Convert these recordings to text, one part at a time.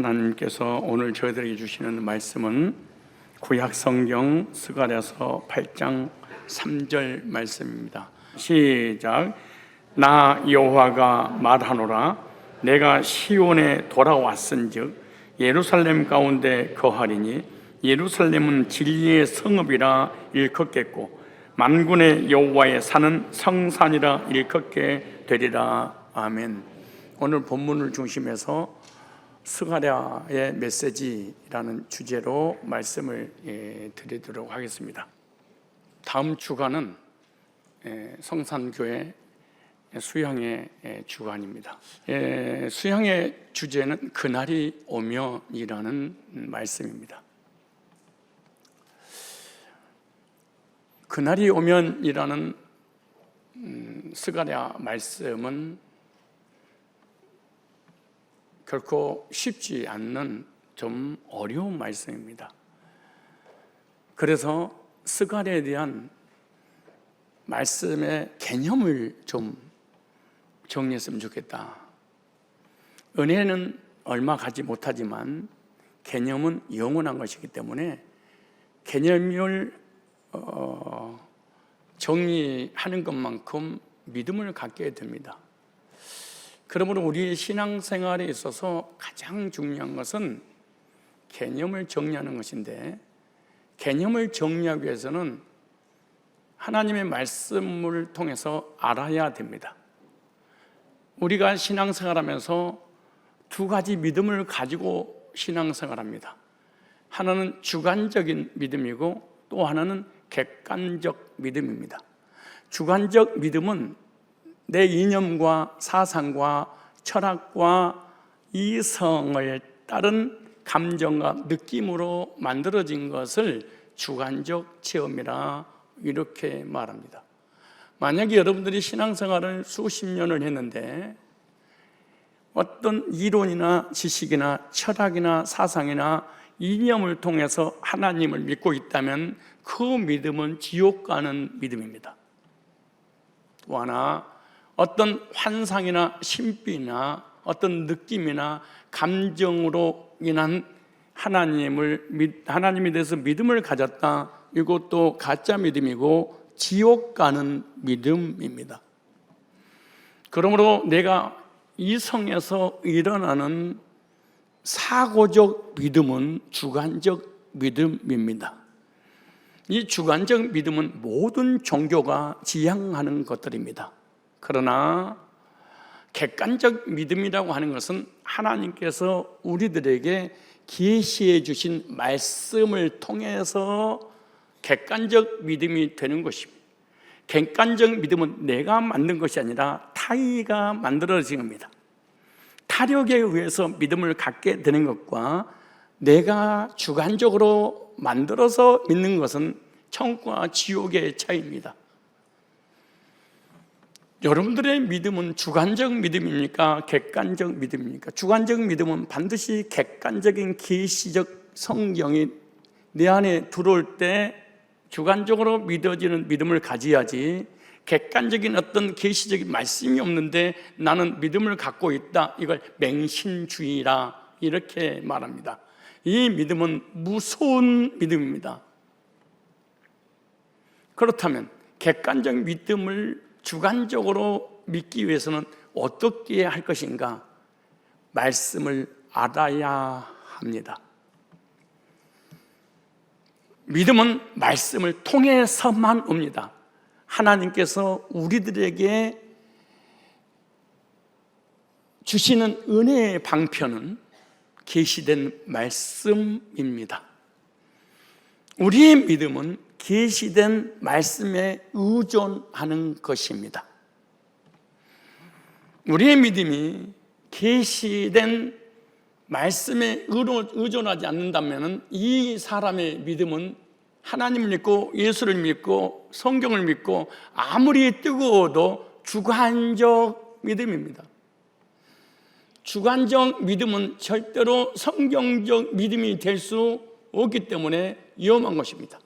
하나님께서 오늘 저희들에게 주시는 말씀은 구약성경 스가랴서 8장 3절 말씀입니다. 시작. 나 여호와가 말하노라. 내가 시온에 돌아왔은즉 예루살렘 가운데 거하리니 예루살렘은 진리의 성읍이라 일컫겠고 만군의 여호와의 산은 성산이라 일컫게 되리라. 아멘. 오늘 본문을 중심해서 스가랴의 메시지라는 주제로 말씀을 드리도록 하겠습니다. 다음 주간은 성산교회 수양의 주간입니다. 수양의 주제는 그날이 오면이라는 말씀입니다. 그날이 오면이라는 스가랴 말씀은 결코 쉽지 않는 좀 어려운 말씀입니다. 그래서 스가랴에 대한 말씀의 개념을 좀 정리했으면 좋겠다. 은혜는 얼마 가지 못하지만 개념은 영원한 것이기 때문에 개념을 정리하는 것만큼 믿음을 갖게 됩니다. 그러므로 우리의 신앙생활에 있어서 가장 중요한 것은 개념을 정리하는 것인데, 개념을 정리하기 위해서는 하나님의 말씀을 통해서 알아야 됩니다. 우리가 신앙생활하면서 두 가지 믿음을 가지고 신앙생활합니다. 하나는 주관적인 믿음이고 또 하나는 객관적 믿음입니다. 주관적 믿음은 내 이념과 사상과 철학과 이성을 따른 감정과 느낌으로 만들어진 것을 주관적 체험이라 이렇게 말합니다. 만약에 여러분들이 신앙생활을 수십 년을 했는데 어떤 이론이나 지식이나 철학이나 사상이나 이념을 통해서 하나님을 믿고 있다면 그 믿음은 지옥 가는 믿음입니다. 또 하나, 어떤 환상이나 신비나 어떤 느낌이나 감정으로 인한 하나님에 대해서 믿음을 가졌다, 이것도 가짜 믿음이고 지옥 가는 믿음입니다. 그러므로 내가 이성에서 일어나는 사고적 믿음은 주관적 믿음입니다. 이 주관적 믿음은 모든 종교가 지향하는 것들입니다. 그러나 객관적 믿음이라고 하는 것은 하나님께서 우리들에게 계시해 주신 말씀을 통해서 객관적 믿음이 되는 것입니다. 객관적 믿음은 내가 만든 것이 아니라 타의가 만들어진 겁니다. 타력에 의해서 믿음을 갖게 되는 것과 내가 주관적으로 만들어서 믿는 것은 천국과 지옥의 차이입니다. 여러분들의 믿음은 주관적 믿음입니까? 객관적 믿음입니까? 주관적 믿음은 반드시 객관적인 계시적 성경이 내 안에 들어올 때 주관적으로 믿어지는 믿음을 가져야지, 객관적인 어떤 계시적인 말씀이 없는데 나는 믿음을 갖고 있다, 이걸 맹신주의라 이렇게 말합니다. 이 믿음은 무서운 믿음입니다. 그렇다면 객관적 믿음을 주관적으로 믿기 위해서는 어떻게 할 것인가? 말씀을 알아야 합니다. 믿음은 말씀을 통해서만 옵니다. 하나님께서 우리들에게 주시는 은혜의 방편은 계시된 말씀입니다. 우리의 믿음은 계시된 말씀에 의존하는 것입니다. 우리의 믿음이 계시된 말씀에 의존하지 않는다면 이 사람의 믿음은 하나님을 믿고 예수를 믿고 성경을 믿고 아무리 뜨거워도 주관적 믿음입니다. 주관적 믿음은 절대로 성경적 믿음이 될 수 없기 때문에 위험한 것입니다.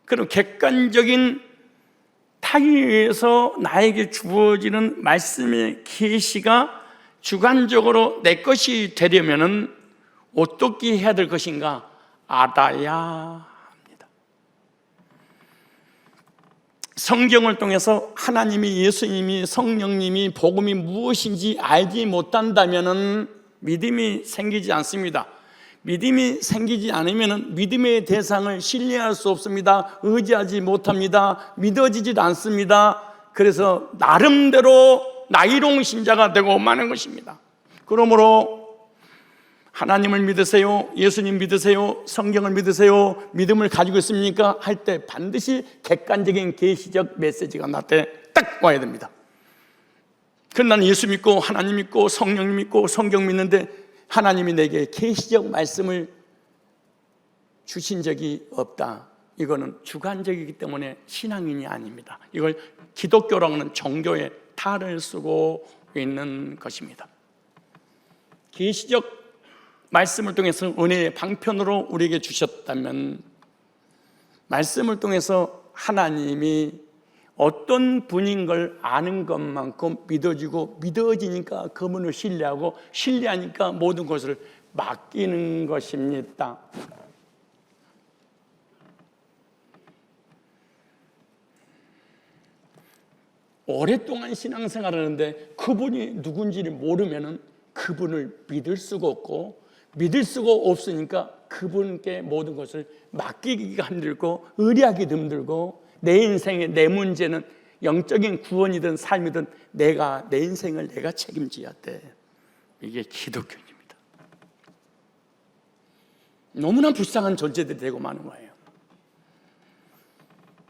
그럼 객관적인 타의에서 나에게 주어지는 말씀의 계시가 주관적으로 내 것이 되려면은 어떻게 해야 될 것인가 알아야 합니다. 성경을 통해서 하나님이, 예수님이, 성령님이, 복음이 무엇인지 알지 못한다면은 믿음이 생기지 않습니다. 믿음이 생기지 않으면 믿음의 대상을 신뢰할 수 없습니다. 의지하지 못합니다. 믿어지지도 않습니다. 그래서 나름대로 나이로운 신자가 되고 마는 것입니다. 그러므로 하나님을 믿으세요, 예수님 믿으세요, 성경을 믿으세요, 믿음을 가지고 있습니까? 할 때 반드시 객관적인 계시적 메시지가 나한테 딱 와야 됩니다. 그럼 나는 예수 믿고 하나님 믿고 성령 믿고 성경 믿는데 하나님이 내게 계시적 말씀을 주신 적이 없다. 이거는 주관적이기 때문에 신앙인이 아닙니다. 이걸 기독교라고 하는 종교에 탈을 쓰고 있는 것입니다. 계시적 말씀을 통해서 은혜의 방편으로 우리에게 주셨다면, 말씀을 통해서 하나님이 어떤 분인 걸 아는 것만큼 믿어지고, 믿어지니까 그분을 신뢰하고, 신뢰하니까 모든 것을 맡기는 것입니다. 오랫동안 신앙생활을 하는데 그분이 누군지를 모르면 그분을 믿을 수가 없고, 믿을 수가 없으니까 그분께 모든 것을 맡기기가 힘들고 의뢰하기도 힘들고, 내 인생의 내 문제는 영적인 구원이든 삶이든 내 인생을 내가 책임져야 돼. 이게 기독교입니다. 너무나 불쌍한 존재들이 되고 마는 거예요.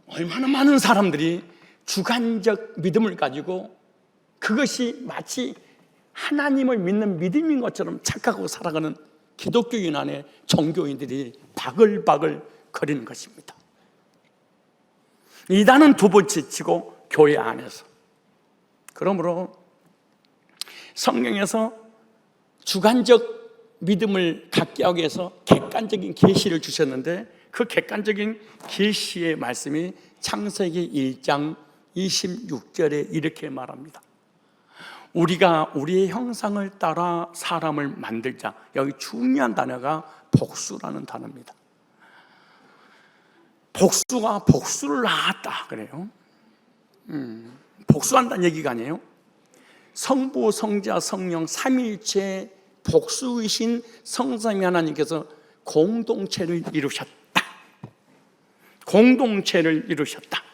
얼마나 많은 사람들이 주관적 믿음을 가지고 그것이 마치 하나님을 믿는 믿음인 것처럼 착각하고 살아가는 기독교인 안에 종교인들이 바글바글 거리는 것입니다. 이단은 두 번째 치고 교회 안에서. 그러므로 성경에서 주관적 믿음을 갖게 하기 위해서 객관적인 계시를 주셨는데, 그 객관적인 계시의 말씀이 창세기 1장 26절에 이렇게 말합니다. 우리가 우리의 형상을 따라 사람을 만들자. 여기 중요한 단어가 복수라는 단어입니다. 복수가 복수를 낳았다 그래요. 복수한다는 얘기가 아니에요. 성부, 성자, 성령 삼위일체 복수이신 성삼위 하나님께서 공동체를 이루셨다. 공동체를 이루셨다.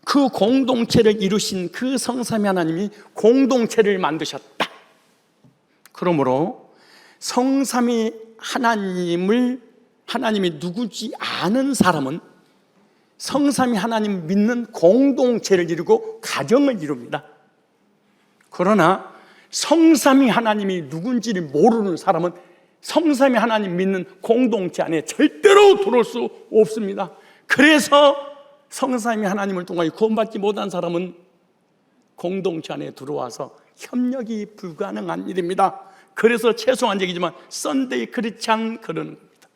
그 공동체를 이루신 그 성삼위 하나님이 공동체를 만드셨다. 그러므로 성삼위 하나님이 누구지 아는 사람은 성삼위 하나님 믿는 공동체를 이루고 가정을 이룹니다. 그러나 성삼위 하나님이 누군지를 모르는 사람은 성삼위 하나님 믿는 공동체 안에 절대로 들어올 수 없습니다. 그래서 성삼위 하나님을 통하여 구원받지 못한 사람은 공동체 안에 들어와서 협력이 불가능한 일입니다. 그래서 죄송한 얘기지만 썬데이 크리스찬 그러는 겁니다.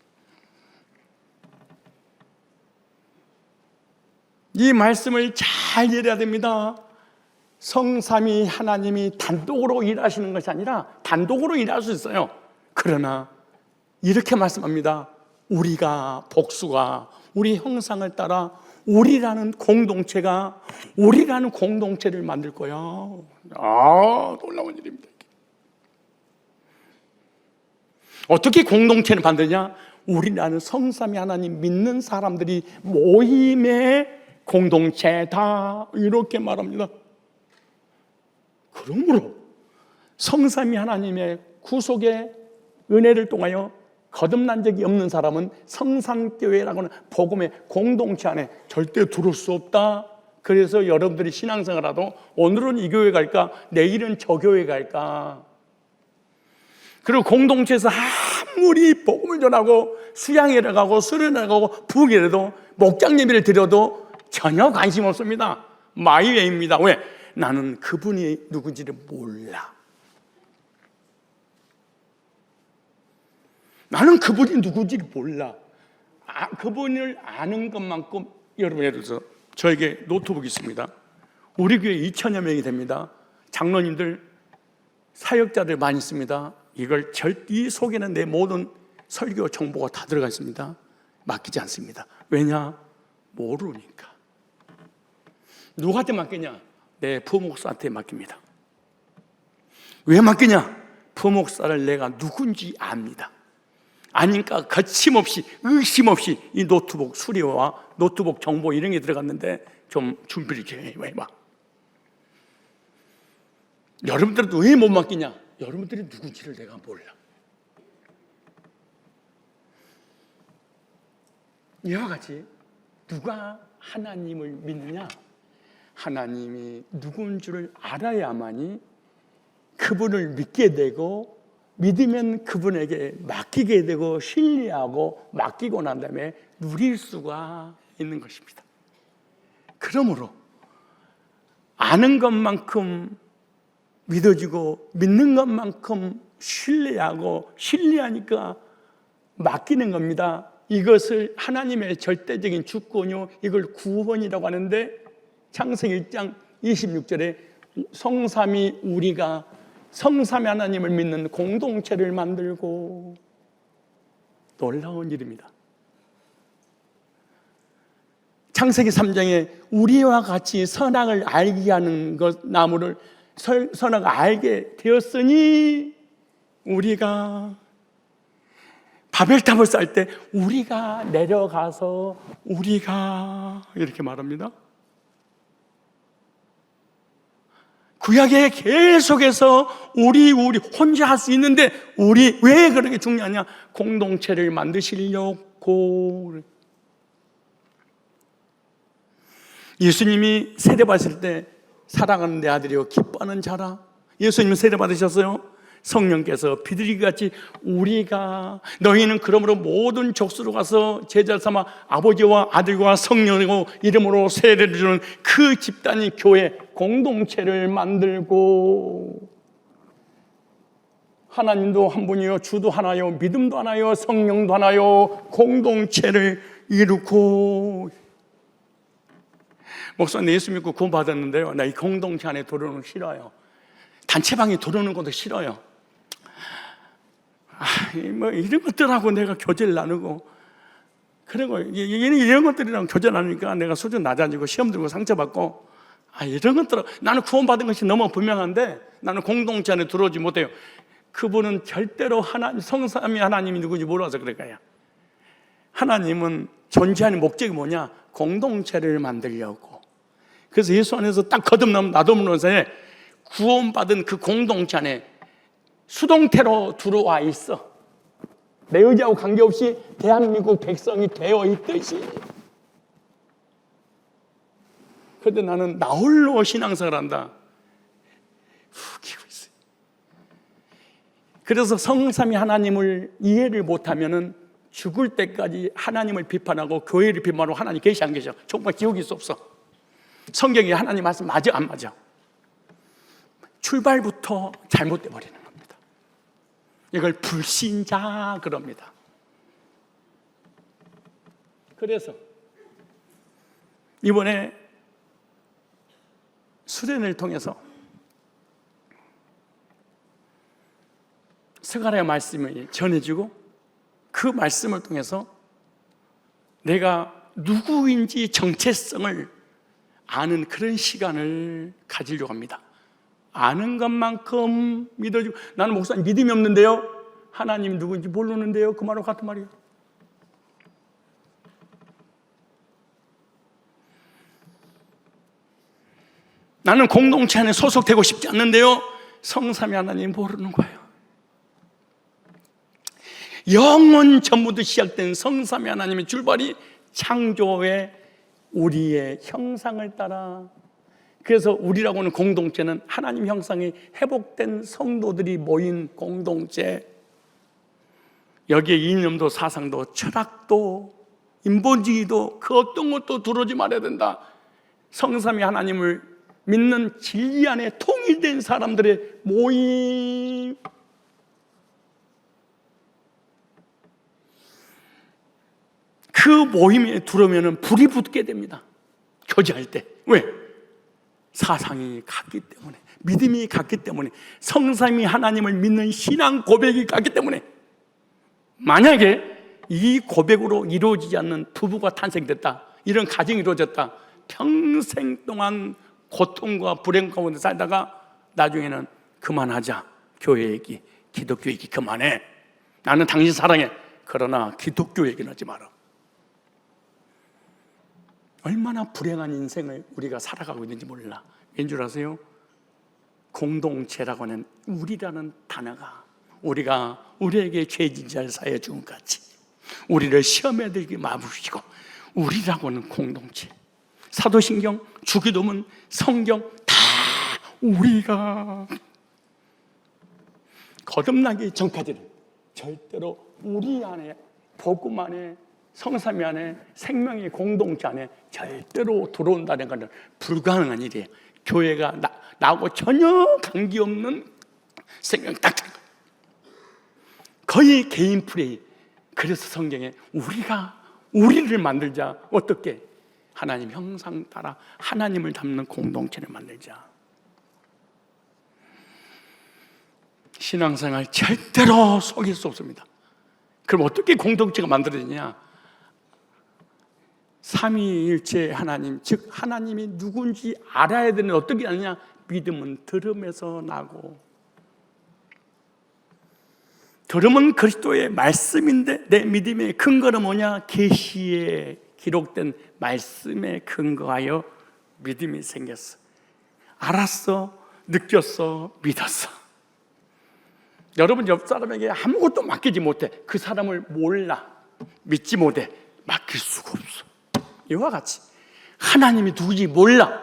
이 말씀을 잘 이해해야 됩니다. 성삼위 하나님이 단독으로 일하시는 것이 아니라 단독으로 일할 수 있어요. 그러나 이렇게 말씀합니다. 우리가 복수가 우리 형상을 따라 우리라는 공동체를 만들 거야. 놀라운 일입니다. 어떻게 공동체를 만드냐? 우리라는 성삼위 하나님 믿는 사람들이 모임의 공동체다, 이렇게 말합니다. 그러므로 성삼위 하나님의 구속의 은혜를 통하여 거듭난 적이 없는 사람은 성삼교회라고 하는 복음의 공동체 안에 절대 들어올 수 없다. 그래서 여러분들이 신앙생활하도 오늘은 이 교회 갈까, 내일은 저 교회 갈까. 그리고 공동체에서 아무리 복음을 전하고 수양회를 가고 수련회를 가고 부흥회라도 목장 예배를 드려도 전혀 관심 없습니다. 마이웨이입니다. 왜? 나는 그분이 누군지를 몰라. 나는 그분이 누군지를 몰라. 그분을 아는 것만큼, 여러분 예를 들어서 저에게 노트북이 있습니다. 우리 교회 2,000여 명이 됩니다. 장로님들, 사역자들 많이 있습니다. 이 속에는 내 모든 설교 정보가 다 들어가 있습니다. 맡기지 않습니다. 왜냐? 모르니까. 누구한테 맡기냐? 내 부목사한테 맡깁니다. 왜 맡기냐? 부목사를 내가 누군지 압니다. 아니까 거침없이, 의심 없이 이 노트북 수리와 노트북 정보 이런 게 들어갔는데 좀 준비를 해봐. 여러분들도 왜 못 맡기냐? 여러분들이 누군지를 내가 몰라. 이와 같이 누가 하나님을 믿느냐? 하나님이 누군 줄을 알아야만이 그분을 믿게 되고, 믿으면 그분에게 맡기게 되고, 신뢰하고 맡기고 난 다음에 누릴 수가 있는 것입니다. 그러므로 아는 것만큼 믿어지고, 믿는 것만큼 신뢰하고, 신뢰하니까 맡기는 겁니다. 이것을 하나님의 절대적인 주권이요, 이걸 구원이라고 하는데, 창세기 1장 26절에 성삼이 우리가 성삼위 하나님을 믿는 공동체를 만들고, 놀라운 일입니다. 창세기 3장에 우리와 같이 선악을 알게 하는 것, 나무를 선악을 알게 되었으니 우리가 바벨탑을 쌓을 때 우리가 내려가서 우리가 이렇게 말합니다. 구약에 계속해서 우리 혼자 할 수 있는데 우리 왜 그렇게 중요하냐? 공동체를 만드시려고. 예수님이 세례 받으실 때 사랑하는 내 아들이요 기뻐하는 자라. 예수님은 세례 받으셨어요. 성령께서 비둘기같이 우리가 너희는 그러므로 모든 족수로 가서 제자 삼아 아버지와 아들과 성령이고 이름으로 세례를 주는 그 집단이 교회 공동체를 만들고, 하나님도 한 분이요 주도 하나요 믿음도 하나요 성령도 하나요 공동체를 이루고. 목사님 예수 믿고 구원 받았는데요, 나 이 공동체 안에 들어오는 거 싫어요. 단체방에 들어오는 것도 싫어요. 뭐 이런 것들하고 내가 교제를 나누고, 그리고 이런 것들이랑 교제 나누니까 내가 수준 낮아지고 시험 들고 상처받고, 이런 것들, 나는 구원받은 것이 너무 분명한데 나는 공동체 안에 들어오지 못해요. 그분은 절대로 성삼위 하나님이 누구인지 몰라서 그럴 거야. 하나님은 존재하는 목적이 뭐냐? 공동체를 만들려고. 그래서 예수 안에서 딱 거듭나면 나도모르는 사이에 구원받은 그 공동체 안에 수동태로 들어와 있어. 내 의지하고 관계없이 대한민국 백성이 되어 있듯이. 그런데 나는 나 홀로 신앙생활 한다. 웃기고 있어요. 그래서 성삼위 하나님을 이해를 못하면은 죽을 때까지 하나님을 비판하고 교회를 비판하고 하나님 계시 안 계셔? 정말 기억일 수 없어. 성경에 하나님 말씀 맞아 안 맞아? 출발부터 잘못돼 버리는 겁니다. 이걸 불신자 그럽니다. 그래서 이번에 수련을 통해서 스가랴 말씀이 전해지고, 그 말씀을 통해서 내가 누구인지 정체성을 아는 그런 시간을 가지려고 합니다. 아는 것만큼 믿어주고, 나는 목사님 믿음이 없는데요, 하나님 누구인지 모르는데요, 그 말과 같은 말이에요. 나는 공동체 안에 소속되고 싶지 않는데요, 성삼위 하나님 모르는 거예요. 영원 전부터 시작된 성삼위 하나님의 출발이 창조의 우리의 형상을 따라, 그래서 우리라고 하는 공동체는 하나님 형상이 회복된 성도들이 모인 공동체. 여기에 이념도 사상도 철학도 인본주의도 그 어떤 것도 들어오지 말아야 된다. 성삼위 하나님을 믿는 진리 안에 통일된 사람들의 모임. 그 모임에 들어오면 불이 붙게 됩니다. 교제할 때. 왜? 사상이 같기 때문에, 믿음이 같기 때문에, 성삼위 하나님을 믿는 신앙 고백이 같기 때문에, 만약에 이 고백으로 이루어지지 않는 부부가 탄생됐다, 이런 가정이 이루어졌다, 평생 동안 고통과 불행 가운데 살다가 나중에는 그만하자, 교회 얘기, 기독교 얘기 그만해, 나는 당신 사랑해, 그러나 기독교 얘기는 하지 마라. 얼마나 불행한 인생을 우리가 살아가고 있는지 몰라. 왠 줄 아세요? 공동체라고 하는 우리라는 단어가 우리가 우리에게 죄진자를 사하여 준 것 같이 우리를 시험에 들게 마부시고, 우리라고 하는 공동체, 사도신경, 주기도문, 성경 다 우리가 거듭나기 전까지는 절대로 우리 안에, 복음 안에, 성삼위 안에, 생명의 공동체 안에 절대로 들어온다는 것은 불가능한 일이에요. 교회가 나하고 전혀 관계없는 생명 딱 거의 개인 플레이. 그래서 성경에 우리를 만들자. 어떻게? 하나님 형상 따라 하나님을 닮는 공동체를 만들자. 신앙생활 절대로 속일 수 없습니다. 그럼 어떻게 공동체가 만들어지냐? 삼위일체 하나님, 즉 하나님이 누군지 알아야 되는, 어떻게 아느냐? 믿음은 들음에서 나고, 들음은 그리스도의 말씀인데 내 믿음의 근거는 뭐냐? 계시에 기록된 말씀에 근거하여 믿음이 생겼어. 알았어, 느꼈어, 믿었어. 여러분 옆 사람에게 아무것도 맡기지 못해. 그 사람을 몰라, 믿지 못해, 맡길 수가 없어. 이와 같이 하나님이 누구지 몰라,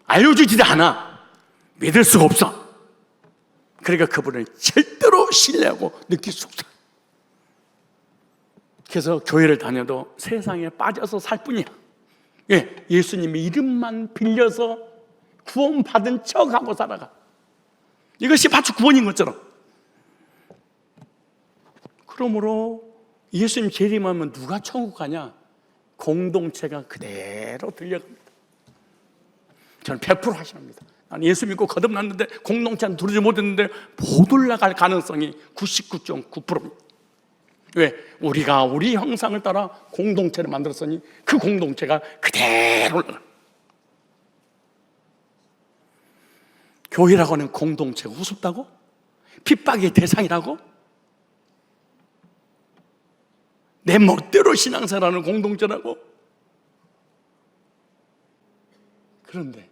알려주지도 않아, 믿을 수가 없어. 그러니까 그분을 절대로 신뢰하고 느낄 수 없어. 그래서 교회를 다녀도 세상에 빠져서 살 뿐이야. 예수님의 이름만 빌려서 구원받은 척하고 살아가. 이것이 마치 구원인 것처럼. 그러므로 예수님 재림하면 누가 천국 가냐? 공동체가 그대로 들려갑니다. 저는 100% 확신합니다. 나는 예수 믿고 거듭났는데 공동체는 들어오지 못했는데 못 올라갈 가능성이 99.9%입니다. 왜? 우리가 우리 형상을 따라 공동체를 만들었으니 그 공동체가 그대로 올라가. 교회라고 하는 공동체가 우습다고? 핍박의 대상이라고? 내 멋대로 신앙생활하는 공동체라고? 그런데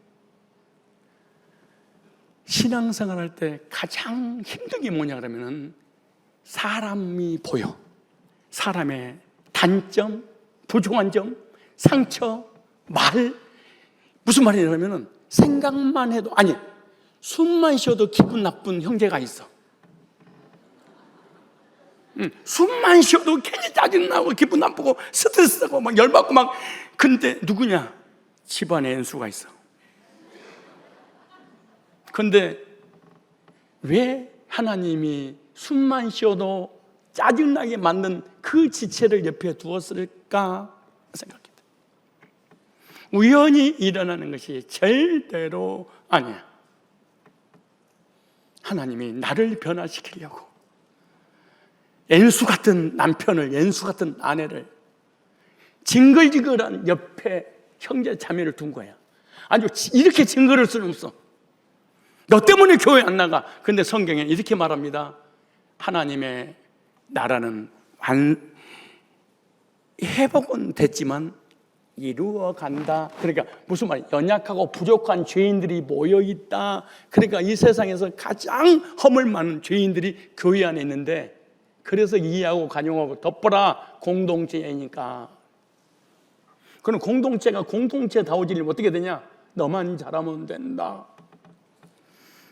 신앙생활할 때 가장 힘든 게 뭐냐 그러면은 사람이 보여. 사람의 단점, 부족한 점, 상처, 말. 무슨 말이냐면은 생각만 해도, 아니 숨만 쉬어도 기분 나쁜 형제가 있어. 숨만 쉬어도 괜히 짜증나고 기분 나쁘고 스트레스하고 막 열받고 막. 근데 누구냐? 집안에 엔수가 있어. 근데 왜 하나님이 숨만 쉬어도 짜증나게 만든 그 지체를 옆에 두었을까 생각합니다. 우연히 일어나는 것이 절대로 아니야. 하나님이 나를 변화시키려고 엔수 같은 남편을, 엔수 같은 아내를, 징글징글한 옆에 형제 자매를 둔 거야. 아주 이렇게 징글을 수는 없어. 너 때문에 교회 안 나가. 근데 성경에 이렇게 말합니다. 하나님의 나라는 회복은 됐지만 이루어간다. 그러니까 무슨 말이야? 연약하고 부족한 죄인들이 모여있다. 그러니까 이 세상에서 가장 허물 많은 죄인들이 교회 안에 있는데, 그래서 이해하고 간용하고 덮어라. 공동체이니까. 그럼 공동체가 공동체다워지려면 어떻게 되냐? 너만 잘하면 된다.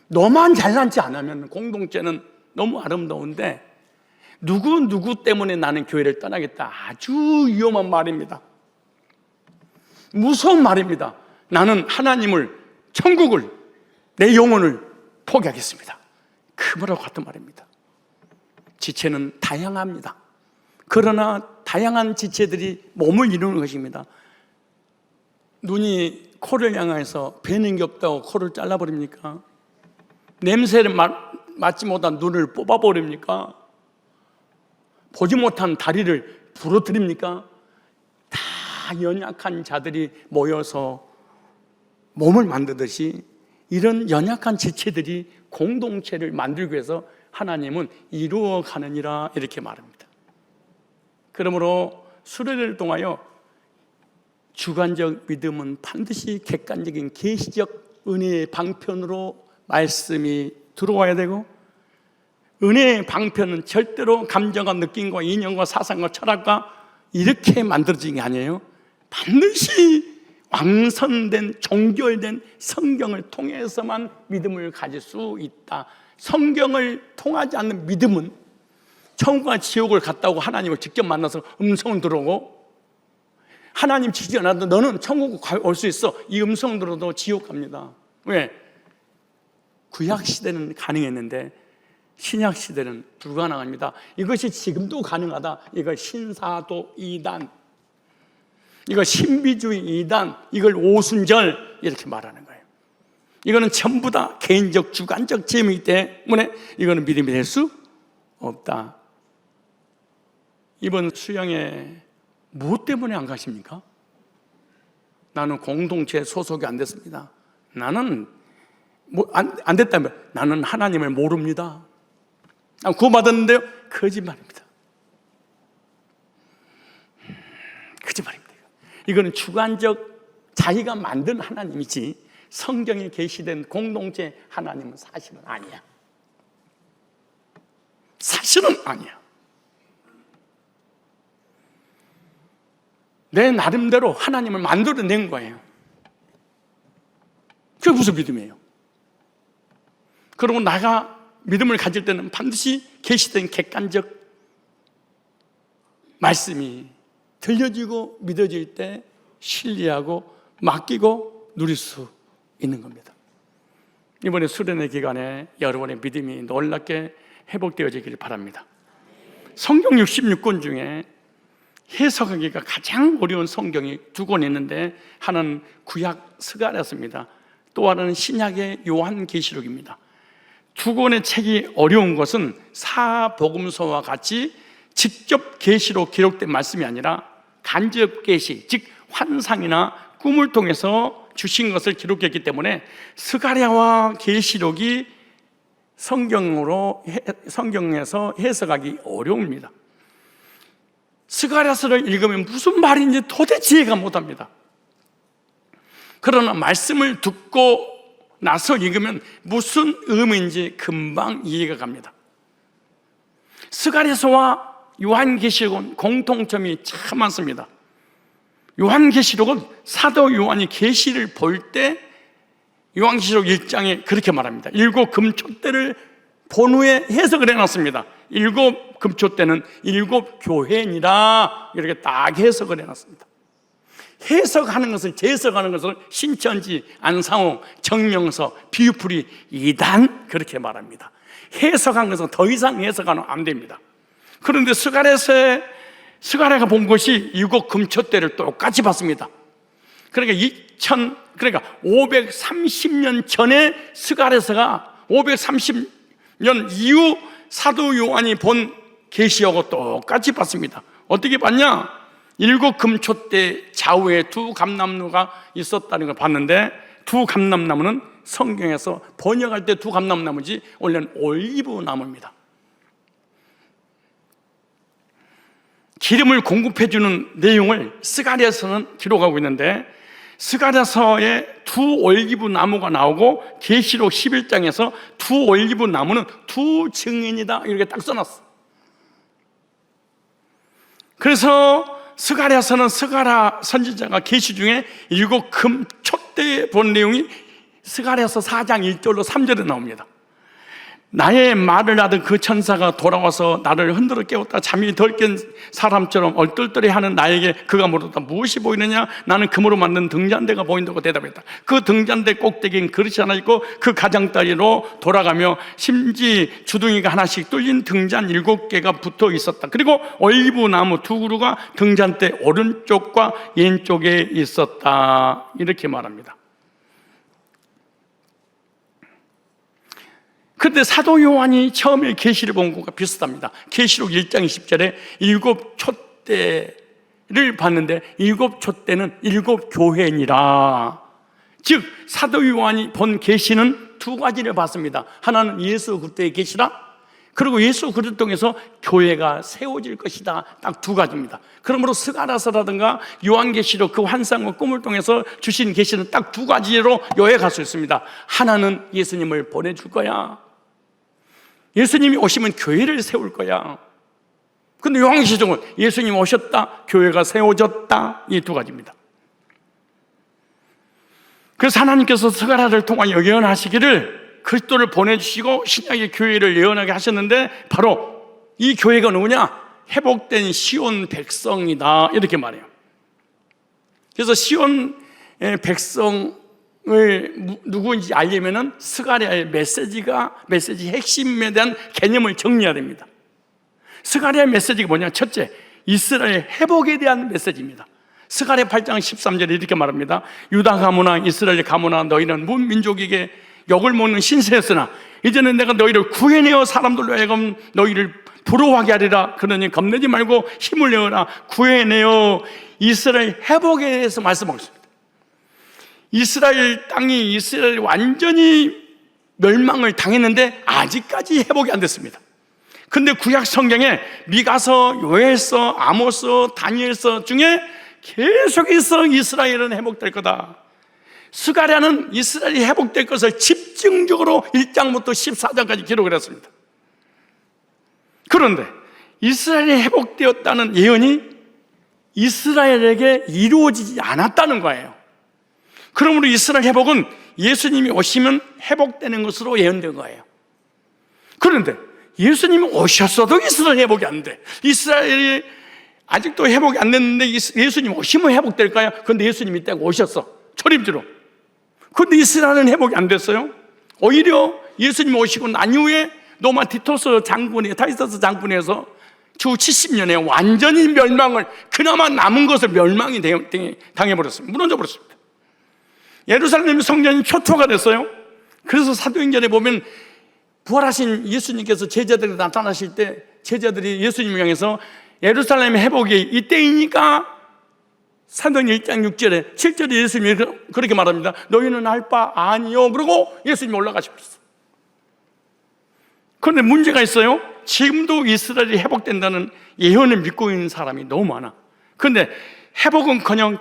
너만 잘난지 않으면 공동체는 너무 아름다운데, 누구 때문에 나는 교회를 떠나겠다. 아주 위험한 말입니다. 무서운 말입니다. 나는 하나님을, 천국을, 내 영혼을 포기하겠습니다. 그 말하고 같은 말입니다. 지체는 다양합니다. 그러나 다양한 지체들이 몸을 이루는 것입니다. 눈이 코를 향해서 뵈는 게 없다고 코를 잘라버립니까? 냄새를 맡지 못한 눈을 뽑아버립니까? 보지 못한 다리를 부러뜨립니까? 다 연약한 자들이 모여서 몸을 만들듯이 이런 연약한 지체들이 공동체를 만들기 위해서 하나님은 이루어가느니라 이렇게 말합니다. 그러므로 수련회를 통하여 주관적 믿음은 반드시 객관적인 계시적 은혜의 방편으로 말씀이 들어와야 되고, 은혜의 방편은 절대로 감정과 느낌과 인연과 사상과 철학과 이렇게 만들어진 게 아니에요. 반드시 완성된 종결된 성경을 통해서만 믿음을 가질 수 있다. 성경을 통하지 않는 믿음은 천국과 지옥을 갔다 오고 하나님을 직접 만나서 음성을 들어오고, 하나님 지지 않아도 너는 천국 올 수 있어, 이 음성 들어도 지옥 갑니다. 왜? 구약 시대는 가능했는데 신약 시대는 불가능합니다. 이것이 지금도 가능하다. 이걸 신사도 이단, 이걸 신비주의 이단, 이걸 오순절 이렇게 말하는 거예요. 이거는 전부 다 개인적 주관적 재미이기 때문에 이거는 믿음이 될 수 없다. 이번 수양회 무엇 때문에 안 가십니까? 나는 공동체 소속이 안 됐습니다. 나는 안 됐다면 나는 하나님을 모릅니다. 구원받았는데요? 거짓말입니다. 거짓말입니다. 이거는 주관적 자기가 만든 하나님이지 성경에 계시된 공동체 하나님은 사실은 아니야. 사실은 아니야. 내 나름대로 하나님을 만들어낸 거예요. 그게 무슨 믿음이에요? 그리고 나가 믿음을 가질 때는 반드시 계시된 객관적 말씀이 들려지고 믿어질 때 신뢰하고 맡기고 누릴 수 있는 겁니다. 이번에 수련회 기간에 여러분의 믿음이 놀랍게 회복되어지기를 바랍니다. 성경 66권 중에 해석하기가 가장 어려운 성경이 두 권 있는데, 하나는 구약 스가랴서입니다. 또 하나는 신약의 요한계시록입니다. 두 권의 책이 어려운 것은 사복음서와 같이 직접 계시로 기록된 말씀이 아니라 간접 계시, 즉 환상이나 꿈을 통해서 주신 것을 기록했기 때문에 스가랴와 계시록이 성경에서 해석하기 어려웁니다. 스가랴서를 읽으면 무슨 말인지 도대체 이해가 못합니다. 그러나 말씀을 듣고 나서 읽으면 무슨 의미인지 금방 이해가 갑니다. 스가랴서와 요한계시록은 공통점이 참 많습니다. 요한계시록은 사도 요한이 계시를 볼 때 요한계시록 1장에 그렇게 말합니다. 7 금초대를 본 후에 해석을 해놨습니다. 7 금초대는 7 교회니라 이렇게 딱 해석을 해놨습니다. 해석하는 것을, 재해석하는 것을 신천지, 안상호, 정명서, 비유풀이, 이단 그렇게 말합니다. 해석한 것은 더 이상 해석하면 안 됩니다. 그런데 스가랴가 본 것이 7 금초대를 똑같이 봤습니다. 그러니까 530년 전에 스가랴서가 530년 이후 사도 요한이 본 계시하고 똑같이 봤습니다. 어떻게 봤냐? 7 금초대 좌우에 두 감람나무가 있었다는 걸 봤는데, 두 감람나무는 성경에서 번역할 때 두 감람나무지 원래는 올리브 나무입니다. 기름을 공급해주는 내용을 스가랴서는 기록하고 있는데, 스가랴서에 두 올리브 나무가 나오고 계시록 11장에서 두 올리브 나무는 두 증인이다 이렇게 딱 써놨어. 그래서 스가랴서는 스가랴 선지자가 계시 중에 7 금초대에 본 내용이 스가랴서 4장 1절로 3절에 나옵니다. 나의 말을 하던 그 천사가 돌아와서 나를 흔들어 깨웠다. 잠이 덜 깬 사람처럼 얼떨떨해하는 나에게 그가 물었다. 무엇이 보이느냐? 나는 금으로 만든 등잔대가 보인다고 대답했다. 그 등잔대 꼭대기엔 그릇이 하나 있고 그 가장자리로 돌아가며 심지 주둥이가 하나씩 뚫린 등잔 7개가 붙어 있었다. 그리고 올리브 나무 2그루가 등잔대 오른쪽과 왼쪽에 있었다. 이렇게 말합니다. 그런데 사도 요한이 처음에 계시를 본 것과 비슷합니다. 계시록 1장 20절에 7 촛대를 봤는데 7 촛대는 7 교회니라. 즉 사도 요한이 본 계시는 2가지를 봤습니다. 하나는 예수 그리스도의 계시라, 그리고 예수 그리스도를 통해서 교회가 세워질 것이다. 딱 2가지입니다. 그러므로 스가랴서라든가 요한계시록 그 환상과 꿈을 통해서 주신 계시는 딱 2가지로 요약할 수 있습니다. 하나는 예수님을 보내줄 거야. 예수님이 오시면 교회를 세울 거야. 근데 요한계시록은 예수님 오셨다, 교회가 세워졌다. 이 2가지입니다. 그래서 하나님께서 스가랴를 통하여 예언하시기를 그리스도를 보내주시고 신약의 교회를 예언하게 하셨는데 바로 이 교회가 누구냐? 회복된 시온 백성이다. 이렇게 말해요. 그래서 시온 백성을 누구인지 알려면은 스가랴의 메시지 핵심에 대한 개념을 정리해야 됩니다. 스가랴의 메시지가 뭐냐? 첫째, 이스라엘 회복에 대한 메시지입니다. 스가랴 8장 13절에 이렇게 말합니다. 유다 가문아 이스라엘 가문아 너희는 문민족에게 욕을 먹는 신세였으나 이제는 내가 너희를 구해내어 사람들로 하여금 너희를 부러워하게 하리라. 그러니 겁내지 말고 힘을 내어라. 구해내어 이스라엘 회복에 대해서 말씀하고 있습니다. 이스라엘 땅이 완전히 멸망을 당했는데 아직까지 회복이 안 됐습니다. 근데 구약 성경에 미가서, 요엘서, 아모스, 다니엘서 중에 계속해서 이스라엘은 회복될 거다. 스가랴는 이스라엘이 회복될 것을 집중적으로 1장부터 14장까지 기록을 했습니다. 그런데 이스라엘이 회복되었다는 예언이 이스라엘에게 이루어지지 않았다는 거예요. 그러므로 이스라엘 회복은 예수님이 오시면 회복되는 것으로 예언된 거예요. 그런데 예수님이 오셨어도 이스라엘 회복이 안 돼. 이스라엘이 아직도 회복이 안 됐는데 예수님 오시면 회복될까요? 그런데 예수님이 딱 오셨어, 초림주로. 그런데 이스라엘은 회복이 안 됐어요. 오히려 예수님 오시고 난 이후에 로마 티토스 장군이, 타이터스 장군에서 주 70년에 완전히 멸망을, 그나마 남은 것을 멸망이 당해버렸습니다. 무너져버렸습니다. 예루살렘 성전이 초토가 됐어요. 그래서 사도행전에 보면 부활하신 예수님께서 제자들이 나타나실 때 제자들이 예수님을 향해서 예루살렘 회복이 이때이니까 사도행전 1장 6절에 7절에 예수님이 그렇게 말합니다. 너희는 알 바 아니요. 그러고 예수님이 올라가셨어요. 그런데 문제가 있어요. 지금도 이스라엘이 회복된다는 예언을 믿고 있는 사람이 너무 많아. 그런데 회복은커녕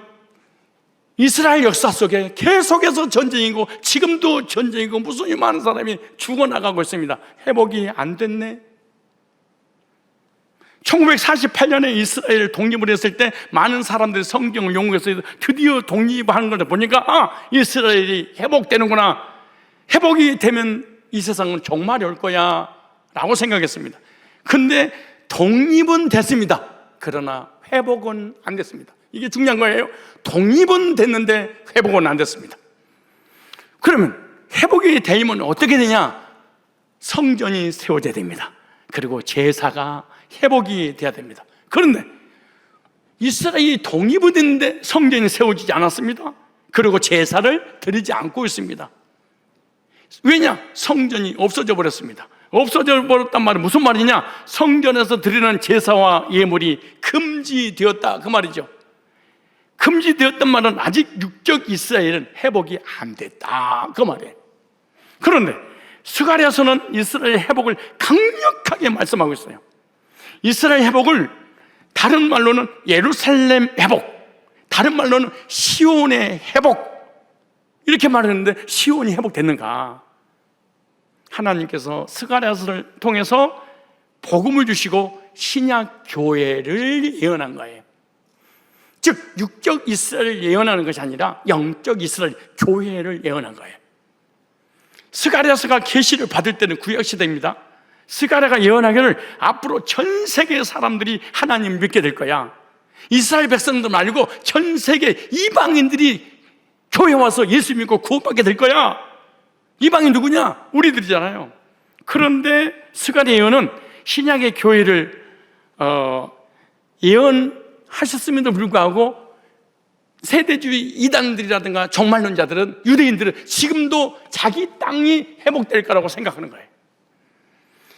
이스라엘 역사 속에 계속해서 전쟁이고 지금도 전쟁이고 무수히 많은 사람이 죽어나가고 있습니다. 회복이 안 됐네. 1948년에 이스라엘 독립을 했을 때 많은 사람들이 성경을 연구해서 드디어 독립하는 걸 보니까 이스라엘이 회복되는구나. 회복이 되면 이 세상은 종말이 올 거야 라고 생각했습니다. 근데 독립은 됐습니다. 그러나 회복은 안 됐습니다. 이게 중요한 거예요. 독립은 됐는데 회복은 안 됐습니다. 그러면 회복이 되면 어떻게 되냐? 성전이 세워져야 됩니다. 그리고 제사가 회복이 돼야 됩니다. 그런데 이스라엘이 독립은 됐는데 성전이 세워지지 않았습니다. 그리고 제사를 드리지 않고 있습니다. 왜냐? 성전이 없어져 버렸습니다. 없어져 버렸단 말은 무슨 말이냐? 성전에서 드리는 제사와 예물이 금지되었다, 그 말이죠. 금지되었단 말은 아직 육적 이스라엘은 회복이 안 됐다, 그 말이에요. 그런데 스가랴서는 이스라엘 회복을 강력하게 말씀하고 있어요. 이스라엘 회복을 다른 말로는 예루살렘 회복, 다른 말로는 시온의 회복, 이렇게 말했는데 시온이 회복됐는가? 하나님께서 스가랴서를 통해서 복음을 주시고 신약 교회를 예언한 거예요. 즉 육적 이스라엘을 예언하는 것이 아니라 영적 이스라엘 교회를 예언한 거예요. 스가랴서가 계시를 받을 때는 구약시대입니다. 스가랴가 예언하기를 앞으로 전 세계 사람들이 하나님 믿게 될 거야. 이스라엘 백성들 말고 전 세계 이방인들이 교회 와서 예수 믿고 구원받게 될 거야. 이방인 누구냐? 우리들이잖아요. 그런데 스가랴 예언은 신약의 교회를 예언하셨음에도 불구하고 세대주의 이단들이라든가 종말론자들은, 유대인들은 지금도 자기 땅이 회복될 거라고 생각하는 거예요.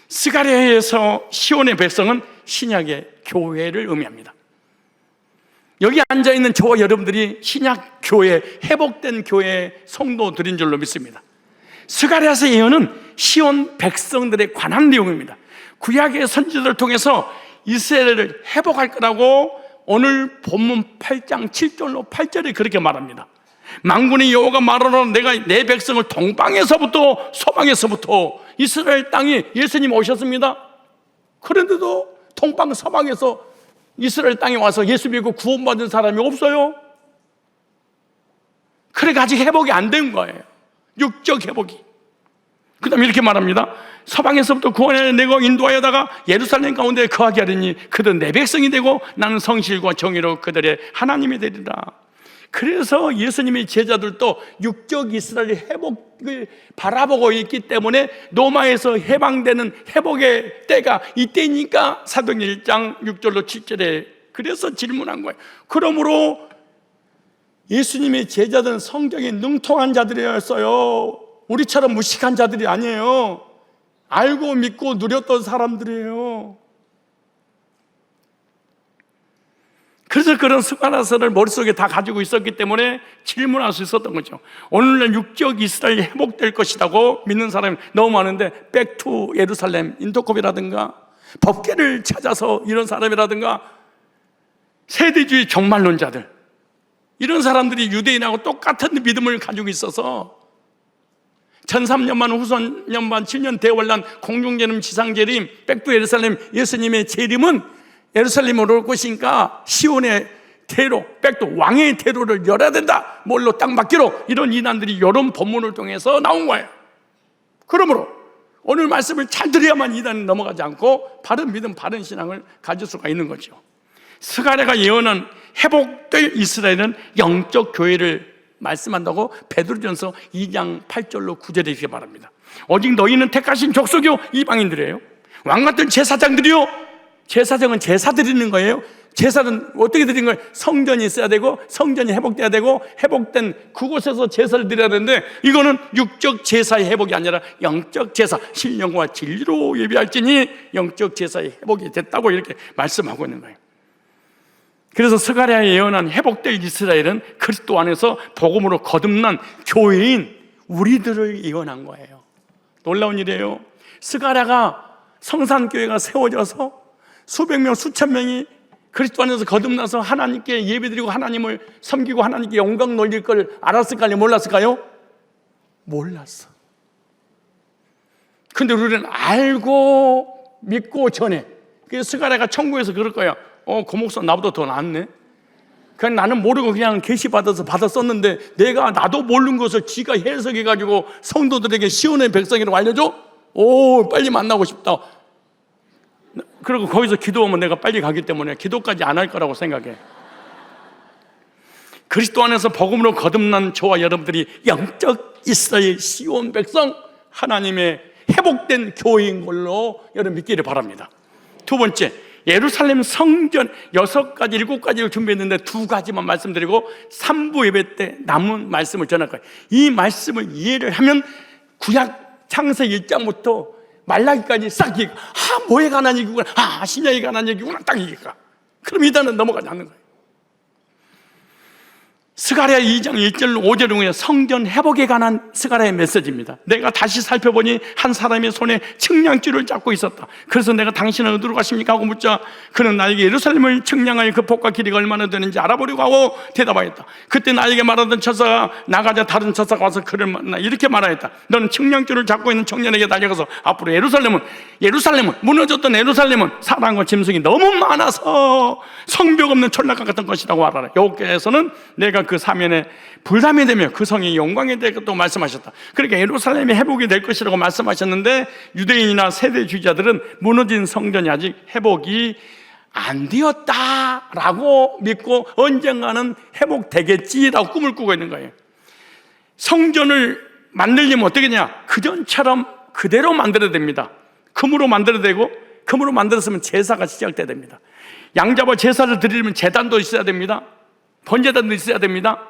스가랴에서 시온의 백성은 신약의 교회를 의미합니다. 여기 앉아있는 저와 여러분들이 신약 교회, 회복된 교회의 성도들인 줄로 믿습니다. 스가랴서 예언은 시온 백성들에 관한 내용입니다. 구약의 선지자들을 통해서 이스라엘을 회복할 거라고 오늘 본문 8장 7절로 8절에 그렇게 말합니다. 만군의 여호와가 말하노라, 내가 내 백성을 동방에서부터 서방에서부터, 이스라엘 땅에 예수님 오셨습니다. 그런데도 동방 서방에서 이스라엘 땅에 와서 예수 믿고 구원받은 사람이 없어요. 그러니까 아직 회복이 안 된 거예요. 육적 회복이. 그 다음에 이렇게 말합니다. 서방에서부터 구원하여 내가 인도하여다가 예루살렘 가운데 거하게 하리니 그들은 내 백성이 되고 나는 성실과 정의로 그들의 하나님이 되리라. 그래서 예수님의 제자들도 육적 이스라엘의 회복을 바라보고 있기 때문에 로마에서 해방되는 회복의 때가 이때니까 사도행전 1장 6절로 7절에 그래서 질문한 거예요. 그러므로 예수님의 제자들은 성경에 능통한 자들이었어요. 우리처럼 무식한 자들이 아니에요. 알고 믿고 누렸던 사람들이에요. 그래서 그런 스가랴서를 머릿속에 다 가지고 있었기 때문에 질문할 수 있었던 거죠. 오늘날 육적 이스라엘이 회복될 것이라고 믿는 사람이 너무 많은데 백투 예루살렘 인터콥이라든가 법궤를 찾아서 이런 사람이라든가 세대주의 종말론자들, 이런 사람들이 유대인하고 똑같은 믿음을 가지고 있어서 1003년만 후손년만 7년 대환란 공중재림 지상재림 백두 예루살렘 예수님의 재림은 예루살렘으로 올 것이니까 시온의 대로, 백두 왕의 대로를 열어야 된다, 뭘로 땅 맡기로, 이런 이단들이 이런 본문을 통해서 나온 거예요. 그러므로 오늘 말씀을 잘 들어야만 이단은 넘어가지 않고 바른 믿음, 바른 신앙을 가질 수가 있는 거죠. 스가랴가 예언한 회복될 이스라엘은 영적 교회를 말씀한다고 베드로전서 2장 8절로 9절에 이렇게 말합니다. 오직 너희는 택하신 족속이요 이방인들이에요. 왕같은 제사장들이요. 제사장은 제사 드리는 거예요. 제사는 어떻게 드리는 거예요? 성전이 있어야 되고 성전이 회복돼야 되고 회복된 그곳에서 제사를 드려야 되는데, 이거는 육적 제사의 회복이 아니라 영적 제사, 신령과 진리로 예비할지니 영적 제사의 회복이 됐다고 이렇게 말씀하고 있는 거예요. 그래서 스가랴에 예언한 회복될 이스라엘은 그리스도 안에서 복음으로 거듭난 교회인 우리들을 예언한 거예요. 놀라운 일이에요. 스가랴가 성산교회가 세워져서 수백 명, 수천 명이 그리스도 안에서 거듭나서 하나님께 예배드리고 하나님을 섬기고 하나님께 영광 돌릴 걸 알았을까요? 몰랐을까요? 몰랐어. 근데 우리는 알고 믿고 전해. 그래서 스가랴가 천국에서 그럴 거야. 그 목사 나보다 더 낫네. 그냥 나는 모르고 그냥 계시 받아서 썼는데 내가 나도 모르는 것을 지가 해석해가지고 성도들에게 시온의 백성이라고 알려줘? 오, 빨리 만나고 싶다. 그리고 거기서 기도하면 내가 빨리 가기 때문에 기도까지 안 할 거라고 생각해. 그리스도 안에서 복음으로 거듭난 저와 여러분들이 영적 이스라엘 시온 백성, 하나님의 회복된 교회인 걸로 여러분 믿기를 바랍니다. 두 번째, 예루살렘 성전 6가지, 7가지를 준비했는데 2가지만 말씀드리고 3부 예배 때 남은 말씀을 전할 거예요. 이 말씀을 이해를 하면 구약 창세기 1장부터 말라기까지 싹 이해가, 뭐에 관한 얘기구나, 신약에 관한 얘기구나, 딱 이해가. 그럼 이단은 넘어가지 않는 거예요. 스가랴 2장 1절 5절 중에 성전 회복에 관한 스가랴의 메시지입니다. 내가 다시 살펴보니 한 사람의 손에 측량줄을 잡고 있었다. 그래서 내가 당신은 어디로 가십니까? 하고 묻자 그는 나에게 예루살렘을 측량하여 그 폭과 길이가 얼마나 되는지 알아보려고 하고 대답하였다. 그때 나에게 말하던 처사가 나가자 다른 처사가 와서 그를 만나 이렇게 말하였다. 너는 측량줄을 잡고 있는 청년에게 달려가서 앞으로 예루살렘은 무너졌던 예루살렘은 사람과 짐승이 너무 많아서 성벽 없는촌락과 같은 것이라고 말하라. 여호와께서는 내가 그 사면에 불담이 되며 그 성이 영광이 될 것도 말씀하셨다. 그러니까 예루살렘이 회복이 될 것이라고 말씀하셨는데 유대인이나 세대주의자들은 무너진 성전이 아직 회복이 안 되었다라고 믿고 언젠가는 회복되겠지라고 꿈을 꾸고 있는 거예요. 성전을 만들려면 어떻게 되냐? 그전처럼 그대로 만들어야 됩니다. 금으로 만들어야 되고, 금으로 만들었으면 제사가 시작돼야 됩니다. 양잡아 제사를 드리려면 제단도 있어야 됩니다. 번제단도 있어야 됩니다.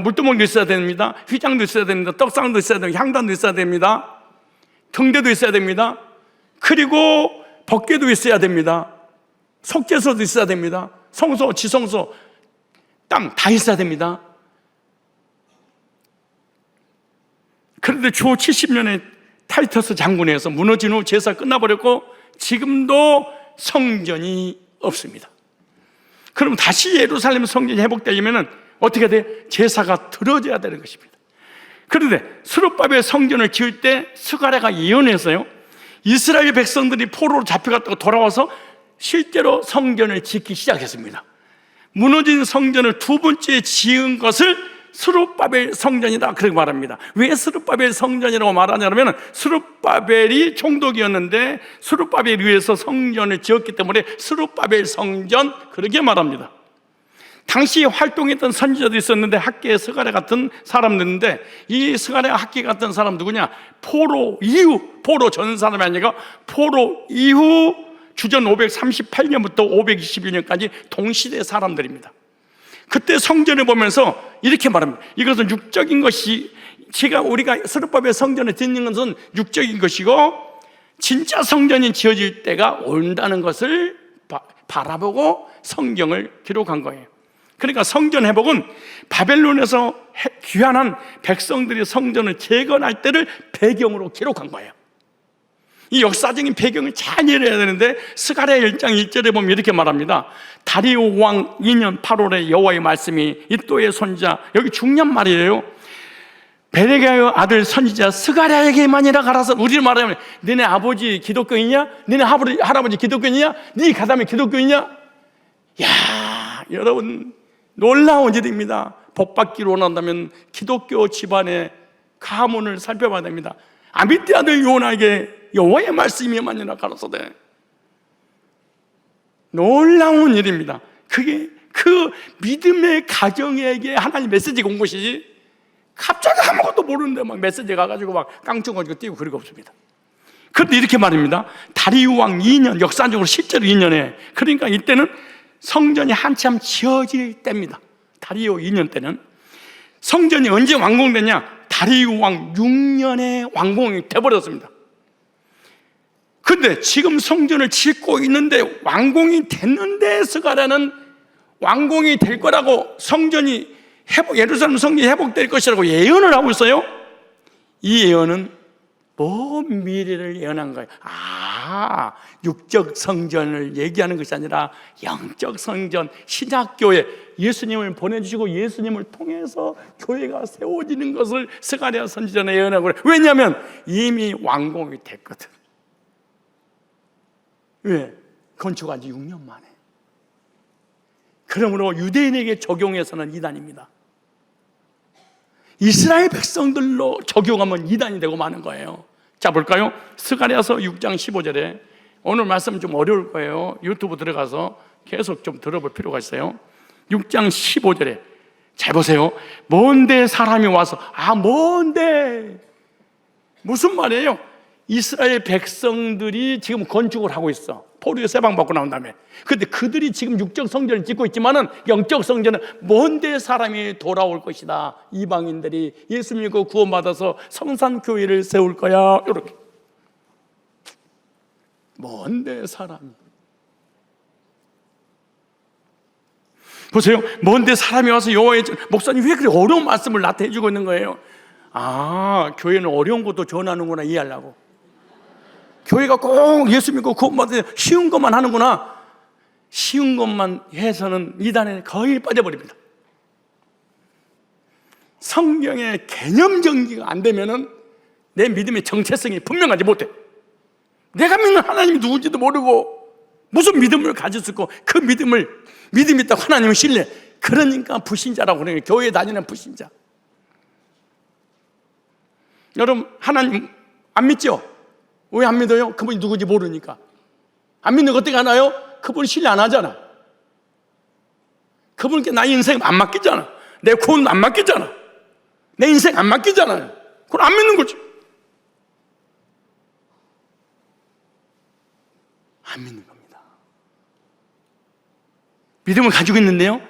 물두멍도 있어야 됩니다. 휘장도 있어야 됩니다. 떡상도 있어야 됩니다. 향단도 있어야 됩니다. 등대도 있어야 됩니다. 그리고 법궤도 있어야 됩니다. 속죄소도 있어야 됩니다. 성소, 지성소, 땅 다 있어야 됩니다. 그런데 주 70년에 타이터스 장군에 의해서 무너진 후 제사 끝나버렸고 지금도 성전이 없습니다. 그럼 다시 예루살렘 성전이 회복되려면 어떻게 돼? 제사가 드려져야 되는 것입니다. 그런데 스룹바벨 성전을 지을 때 스가랴가 예언했어요. 이스라엘 백성들이 포로로 잡혀갔다가 돌아와서 실제로 성전을 짓기 시작했습니다. 무너진 성전을 두 번째 지은 것을 스룹바벨 성전이다 그렇게 말합니다. 왜 스룹바벨 성전이라고 말하냐면 스룹바벨이 총독이었는데 스룹바벨에 의해서 성전을 지었기 때문에 스룹바벨 성전 그렇게 말합니다. 당시 활동했던 선지자도 있었는데 학계의 스가랴 같은 사람들인데 이 스가랴 학계 같은 사람 누구냐? 포로 이후, 포로 전 사람이 아니라 포로 이후 주전 538년부터 522년까지 동시대 사람들입니다. 그때 성전을 보면서 이렇게 말합니다. 이것은 육적인 것이, 우리가 스룹바벨 성전을 짓는 것은 육적인 것이고 진짜 성전이 지어질 때가 온다는 것을 바라보고 성경을 기록한 거예요. 그러니까 성전 회복은 바벨론에서 귀환한 백성들이 성전을 재건할 때를 배경으로 기록한 거예요. 이 역사적인 배경을 잘 이해해야 되는데 스가랴 1장 1절에 보면 이렇게 말합니다. 다리오 왕 2년 8월에 여호와의 말씀이 이또의 손자, 여기 중요한 말이에요. 베레기야의 아들 선지자 스가랴에게만이라 가라서, 우리를 말하면 너네 아버지 기독교인이냐? 너네 할아버지 기독교인이냐? 네 가담이 기독교인이냐? 야, 여러분 놀라운 일입니다. 복받기로 원한다면 기독교 집안의 가문을 살펴봐야 됩니다. 아미떼 아들 요나에게 여호와의 말씀이만이라 가라사대. 놀라운 일입니다. 그게 그 믿음의 가정에게 하나님 메시지가 온 것이지 갑자기 아무것도 모르는데 막 메시지가 가지고 막 깡충가지고 뛰고 그런 거 없습니다. 그런데 이렇게 말입니다. 다리우 왕 2년, 역사적으로 실제로 2년에, 그러니까 이때는 성전이 한참 지어질 때입니다. 다리우 2년 때는. 성전이 언제 완공되냐? 다리우 왕 6년에 완공이 돼버렸습니다. 근데 지금 성전을 짓고 있는데 완공이 됐는데 스가랴는 완공이 될 거라고, 성전이 예루살렘 성전이 회복될 것이라고 예언을 하고 있어요. 이 예언은 먼 미래를 예언한 거예요. 육적 성전을 얘기하는 것이 아니라 영적 성전, 신약교회, 예수님을 보내주시고 예수님을 통해서 교회가 세워지는 것을 스가랴 선지자는 예언하고 그래요. 왜냐하면 이미 완공이 됐거든. 왜? 건축한 지 6년 만에. 그러므로 유대인에게 적용해서는 이단입니다. 이스라엘 백성들로 적용하면 이단이 되고 마는 거예요. 자, 볼까요? 스가랴서 6장 15절에, 오늘 말씀은 좀 어려울 거예요. 유튜브 들어가서 계속 좀 들어볼 필요가 있어요. 6장 15절에 잘 보세요. 먼데 사람이 와서, 먼데 무슨 말이에요? 이스라엘 백성들이 지금 건축을 하고 있어. 포로에 세방받고 나온 다음에. 근데 그들이 지금 육적 성전을 짓고 있지만은 영적 성전은 먼데 사람이 돌아올 것이다. 이방인들이 예수 믿고 구원받아서 성산교회를 세울 거야. 이렇게. 먼데 사람이. 보세요. 먼데 사람이 와서 여호와의, 목사님 왜 그렇게 어려운 말씀을 나한테 해주고 있는 거예요? 교회는 어려운 것도 전하는구나, 이해하려고. 교회가 꼭 예수 믿고 구원받아 쉬운 것만 하는구나. 쉬운 것만 해서는 이단에 거의 빠져버립니다. 성경의 개념 정리가 안 되면은 내 믿음의 정체성이 분명하지 못해. 내가 믿는 하나님이 누군지도 모르고 무슨 믿음을 가졌을고, 그 믿음이 있다고 하나님을 신뢰, 그 그러니까 불신자라고 그래요. 교회 다니는 불신자. 여러분, 하나님 안 믿죠? 왜 안 믿어요? 그분이 누군지 모르니까. 안 믿는 거 어떻게 하나요? 그분이 신뢰 안 하잖아. 그분께 나의 인생 안 맡기잖아. 내 구원 안 맡기잖아. 내 인생 안 맡기잖아요. 그걸 안 믿는 거지. 안 믿는 겁니다. 믿음을 가지고 있는데요,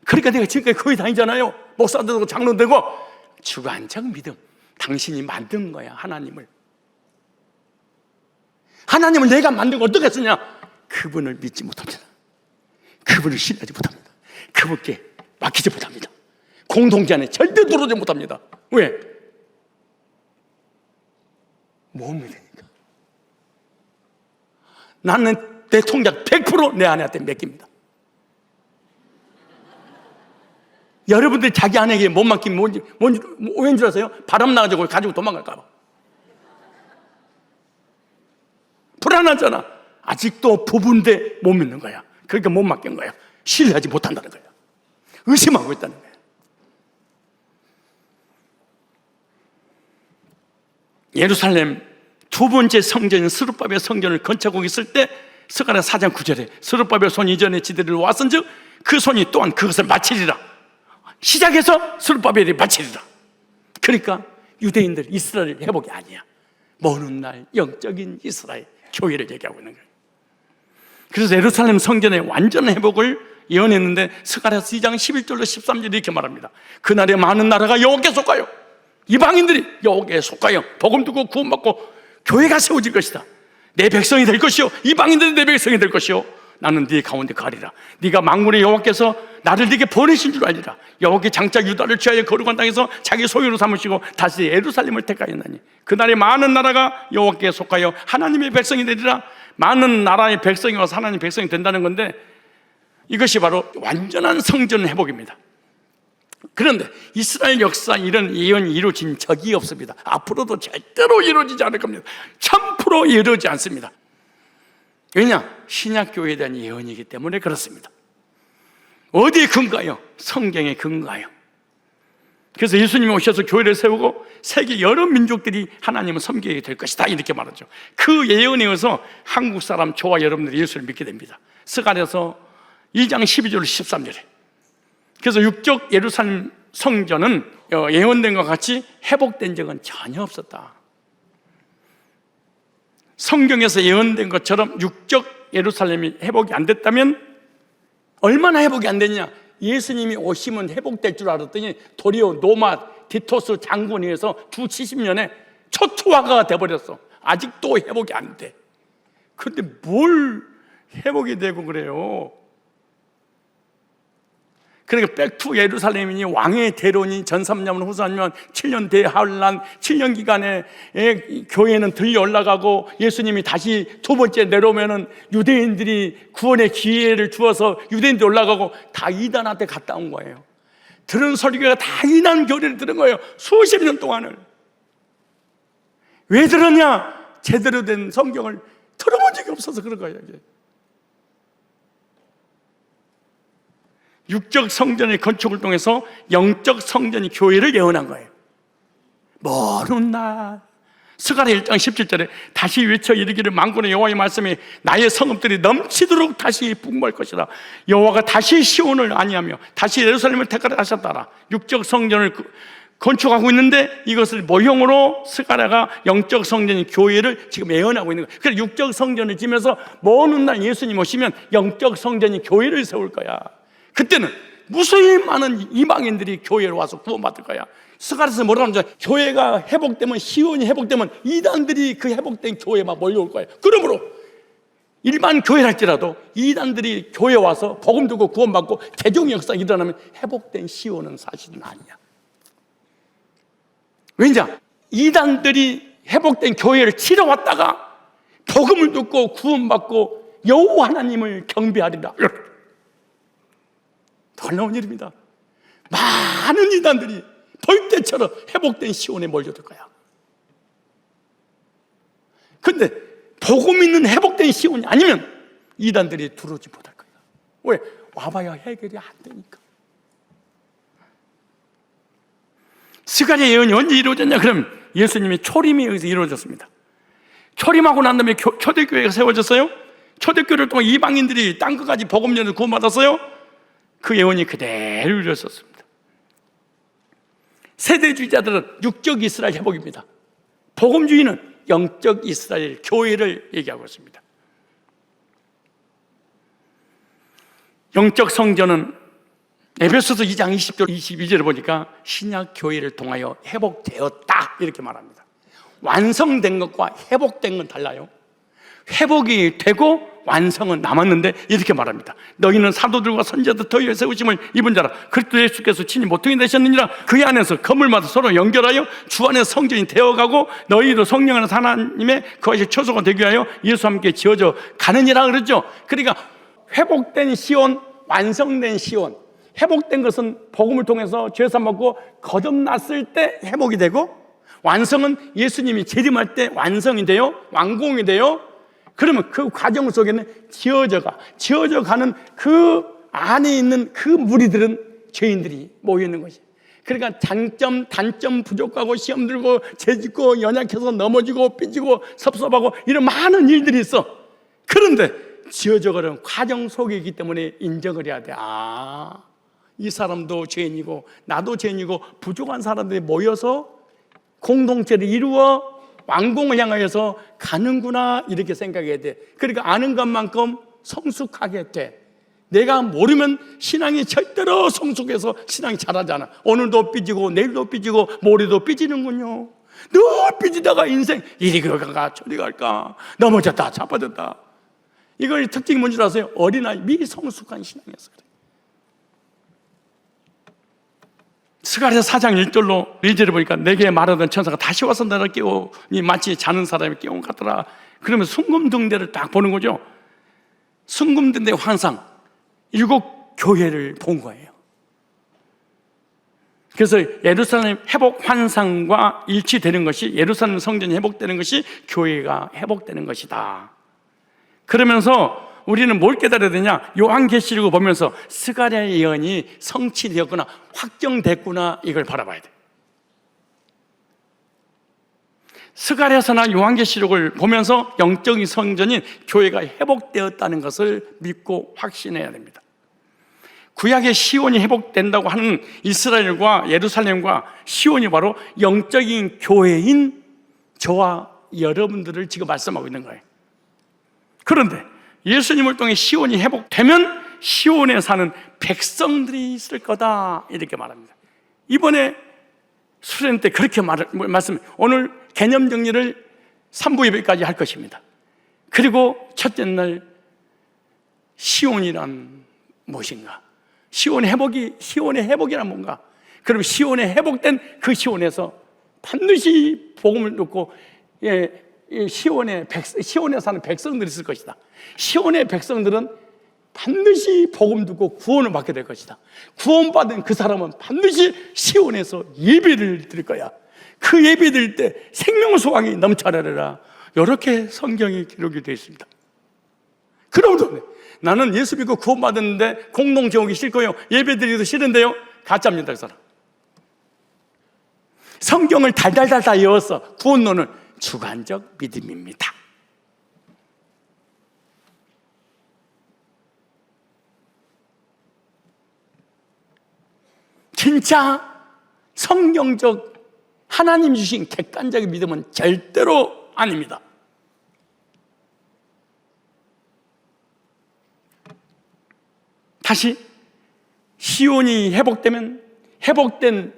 그러니까 내가 지금까지 거기 다니잖아요. 목사 되고 장로 되고. 주관적 믿음. 당신이 만든 거야, 하나님을. 하나님을 내가 만든 거 어떻게 쓰냐? 그분을 믿지 못합니다. 그분을 신뢰하지 못합니다. 그분께 맡기지 못합니다. 공동체 안에 절대 들어오지 못합니다. 왜? 못 믿으니까. 나는 내 통장 100% 내 아내한테 맡깁니다. 여러분들이 자기 아내에게 못 맡기면 뭔지 왠 줄 아세요? 바람 나가지고 가지고 도망갈까 봐. 불안하잖아. 아직도 부부인데 못 믿는 거야. 그러니까 못 맡긴 거야. 신뢰하지 못한다는 거야. 의심하고 있다는 거야. 예루살렘 두 번째 성전인 스룹바벨 성전을 건축하고 있을 때 스가랴 4장 9절에 스룹바벨 손이 이전에 지들을 왔은즉 그 손이 또한 그것을 마치리라. 시작해서 스룹바벨이 마치리라. 그러니까 유대인들 이스라엘 회복이 아니야. 먼 훗날 영적인 이스라엘 교회를 얘기하고 있는 거예요. 그래서 예루살렘 성전의 완전 회복을 예언했는데 스가랴서 2장 11절로 13절 이렇게 말합니다. 그날에 많은 나라가 여호와께 속하여 이방인들이 여호와께 속하여 복음 듣고 구원받고 교회가 세워질 것이다. 내 백성이 될 것이요 이방인들이 내 백성이 될 것이요 나는 네 가운데 가리라. 네가 만군의 여호와께서 나를 네게 보내신 줄 알리라. 여호와께 장차 유다를 취하여 거룩한 땅에서 자기 소유로 삼으시고 다시 예루살렘을 택하였나니 그날에 많은 나라가 여호와께 속하여 하나님의 백성이 되리라. 많은 나라의 백성이 와서 하나님의 백성이 된다는 건데 이것이 바로 완전한 성전 회복입니다. 그런데 이스라엘 역사 이런 예언이 이루어진 적이 없습니다. 앞으로도 절대로 이루어지지 않을 겁니다. 1000% 이루어지지 않습니다. 왜냐? 신약교회에 대한 예언이기 때문에 그렇습니다. 어디에 근거하여? 성경에 근거하여. 그래서 예수님이 오셔서 교회를 세우고 세계 여러 민족들이 하나님을 섬기게 될 것이다 이렇게 말하죠. 그 예언에 의해서 한국 사람 저와 여러분들이 예수를 믿게 됩니다. 스가랴서 2장 12절 13절에. 그래서 육적 예루살렘 성전은 예언된 것 같이 회복된 적은 전혀 없었다. 성경에서 예언된 것처럼 육적 예루살렘이 회복이 안 됐다면 얼마나 회복이 안 됐냐? 예수님이 오시면 회복될 줄 알았더니 도리어 노마 디토스 장군에 의해서 주 70년에 초토화가 돼버렸어. 아직도 회복이 안 돼. 그런데 뭘 회복이 되고 그래요? 그러니까 백투 예루살렘이니 왕의 대론이 전삼년 후삼년 7년 대환란 7년 기간에 교회는 들려 올라가고 예수님이 다시 두 번째 내려오면은 유대인들이 구원의 기회를 주어서 유대인들이 올라가고 다 이단한테 갔다 온 거예요. 들은 설교가 다 이단 교리를 들은 거예요. 수십 년 동안을. 왜 들었냐? 제대로 된 성경을 들어본 적이 없어서 그런 거예요. 이게. 육적 성전의 건축을 통해서 영적 성전이 교회를 예언한 거예요. 먼 훗날 스가랴 1장 17절에 다시 외쳐 이르기를 만군의 여호와의 말씀이 나의 성읍들이 넘치도록 다시 풍부할 것이다. 여호와가 다시 시온을 아니하며 다시 예루살렘을 택하라 하셨다라. 육적 성전을 건축하고 있는데 이것을 모형으로 스가랴가 영적 성전인 교회를 지금 예언하고 있는 거예요. 그래서 육적 성전을 지면서 먼 훗날 예수님 오시면 영적 성전인 교회를 세울 거야. 그때는 무수히 많은 이방인들이 교회로 와서 구원받을 거야. 스가랴에서 뭐라고 하는지 교회가 회복되면 시온이 회복되면 이단들이 그 회복된 교회에 막 몰려올 거예요. 그러므로 일반 교회랄지라도 이단들이 교회 와서 복음 듣고 구원받고 개종의 역사가 일어나면 회복된 시온은 사실은 아니야. 왜냐? 이단들이 회복된 교회를 치러 왔다가 복음을 듣고 구원받고 여호와 하나님을 경배하리라. 놀라운 일입니다. 많은 이단들이 벌떼처럼 회복된 시온에 몰려들 거야. 근데 복음 있는 회복된 시온이 아니면 이단들이 들어오지 못할 거야. 왜? 와봐야 해결이 안 되니까. 스가랴 예언이 언제 이루어졌냐? 그럼 예수님의 초림이 여기서 이루어졌습니다. 초림하고 난 다음에 초대교회가 세워졌어요. 초대교회를 통해 이방인들이 땅끝까지 복음 전해서 구원받았어요. 그 예언이 그대로 이루어졌습니다. 세대주의자들은 육적 이스라엘 회복입니다. 복음주의는 영적 이스라엘 교회를 얘기하고 있습니다. 영적 성전은 에베소서 2장 20절 22절을 보니까 신약 교회를 통하여 회복되었다 이렇게 말합니다. 완성된 것과 회복된 건 달라요. 회복이 되고 완성은 남았는데 이렇게 말합니다. 너희는 사도들과 선지자들 더위에 세우심을 입은 자라. 그리스도 예수께서 친히 모퉁이 되셨느니라. 그 안에서 건물마다 서로 연결하여 주 안에 성전이 되어가고 너희도 성령 안에서 하나님의 그것이 처소가 되기 위하여 예수와 함께 지어져 가느니라 그러죠. 그러니까 회복된 시온, 완성된 시온. 회복된 것은 복음을 통해서 죄사함 받고 거듭났을 때 회복이 되고, 완성은 예수님이 재림할 때 완성이 돼요. 완공이 돼요. 그러면 그 과정 속에는 지어져 가는 그 안에 있는 그 무리들은 죄인들이 모여 있는 것이. 그러니까 단점 부족하고 시험 들고 죄짓고 연약해서 넘어지고 삐지고 섭섭하고 이런 많은 일들이 있어. 그런데 지어져 가는 과정 속에 있기 때문에 인정을 해야 돼. 이 사람도 죄인이고 나도 죄인이고 부족한 사람들이 모여서 공동체를 이루어 완공을 향하여서 가는구나 이렇게 생각해야 돼. 그러니까 아는 것만큼 성숙하게 돼. 내가 모르면 신앙이 절대로 성숙해서 신앙이 잘하잖아. 오늘도 삐지고 내일도 삐지고 모레도 삐지는군요. 늘 삐지다가 인생 이리 갈까 저리 갈까 넘어졌다 자빠졌다. 이걸 특징이 뭔지 아세요? 어린아이 미성숙한 신앙이었어. 그래. 스가랴 4장 1절로 1절을 보니까 내게 말하던 천사가 다시 와서 나를 깨우니 마치 자는 사람이 깨운 것 같더라. 그러면 순금등대를 딱 보는 거죠. 순금등대 환상 7 교회를 본 거예요. 그래서 예루살렘 회복 환상과 일치되는 것이, 예루살렘 성전이 회복되는 것이 교회가 회복되는 것이다. 그러면서 우리는 뭘 깨달아야 되냐? 요한계시록을 보면서 스가랴의 예언이 성취되었구나, 확정됐구나, 이걸 바라봐야 돼. 스가랴서나 요한계시록을 보면서 영적인 성전인 교회가 회복되었다는 것을 믿고 확신해야 됩니다. 구약의 시온이 회복된다고 하는 이스라엘과 예루살렘과 시온이 바로 영적인 교회인 저와 여러분들을 지금 말씀하고 있는 거예요. 그런데 예수님을 통해 시온이 회복되면 시온에 사는 백성들이 있을 거다 이렇게 말합니다. 이번에 수련 때 그렇게 말씀, 오늘 개념 정리를 3부 예배까지 할 것입니다. 그리고 첫째 날 시온이란 무엇인가? 시온의 회복이란 뭔가? 그럼 시온에 회복된 그 시온에서 반드시 복음을 듣고 시온에 사는 백성들이 있을 것이다. 시온의 백성들은 반드시 복음 듣고 구원을 받게 될 것이다. 구원받은 그 사람은 반드시 시온에서 예배를 드릴 거야. 그 예배 드릴 때 생명 소망이 넘쳐나리라. 이렇게 성경이 기록이 되어 있습니다. 그러면 나는 예수 믿고 구원받았는데 공동체 오기 싫고요, 예배 드리기도 싫은데요, 가짜입니다. 그 사람. 성경을 달달달달 외워서 구원론은 주관적 믿음입니다. 진짜 성경적 하나님 주신 객관적인 믿음은 절대로 아닙니다. 다시 시온이 회복되면 회복된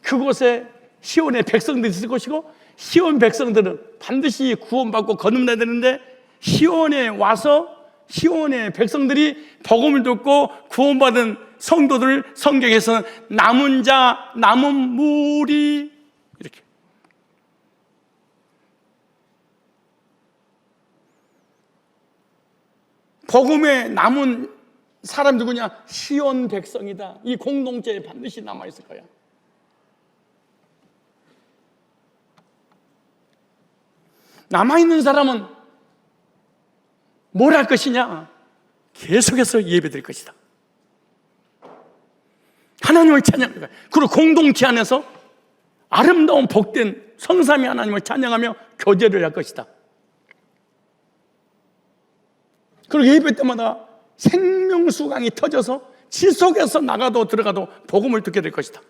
그곳에 시온의 백성들이 있을 것이고, 시온 백성들은 반드시 구원받고 거듭나야 되는데, 시온에 와서 시온의 백성들이 복음을 듣고 구원받은 성도들, 성경에서는 남은 자, 남은 무리 이렇게. 복음에 남은 사람 누구냐? 시온 백성이다. 이 공동체에 반드시 남아있을 거야. 남아있는 사람은 뭘 할 것이냐? 계속해서 예배드릴 것이다. 하나님을 찬양할 거야. 그리고 공동체 안에서 아름다운 복된 성삼위 하나님을 찬양하며 교제를 할 것이다. 그리고 예배 때마다 생명수강이 터져서 지속해서 나가도 들어가도 복음을 듣게 될 것이다.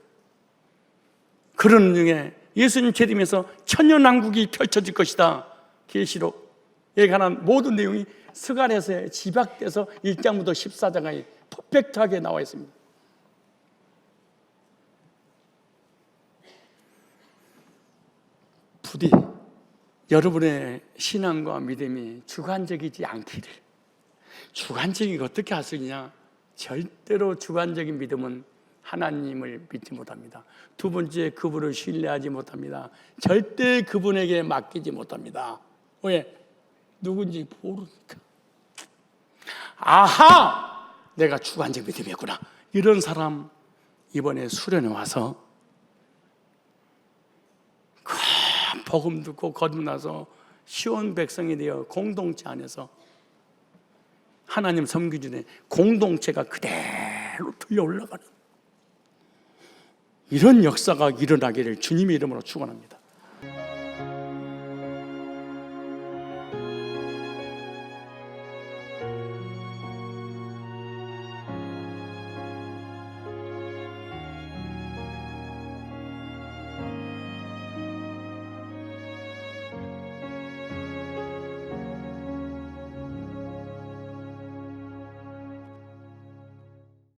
그런 중에 예수님 재림에서 천년왕국이 펼쳐질 것이다. 계시록에 관한 모든 내용이 스가랴서에 집약돼서 1장부터 14장까지 퍼펙트하게 나와 있습니다. 부디 여러분의 신앙과 믿음이 주관적이지 않기를. 주관적이고 어떻게 할 수 있냐? 절대로 주관적인 믿음은 하나님을 믿지 못합니다. 두 번째, 그분을 신뢰하지 못합니다. 절대 그분에게 맡기지 못합니다. 왜? 누군지 모르니까. 아하! 내가 주관적 믿음이었구나. 이런 사람 이번에 수련회 와서 복음 듣고 거듭나서 시온 백성이 되어 공동체 안에서 하나님 섬기 중에 공동체가 그대로 들려 올라가는 이런 역사가 일어나기를 주님의 이름으로 축원합니다.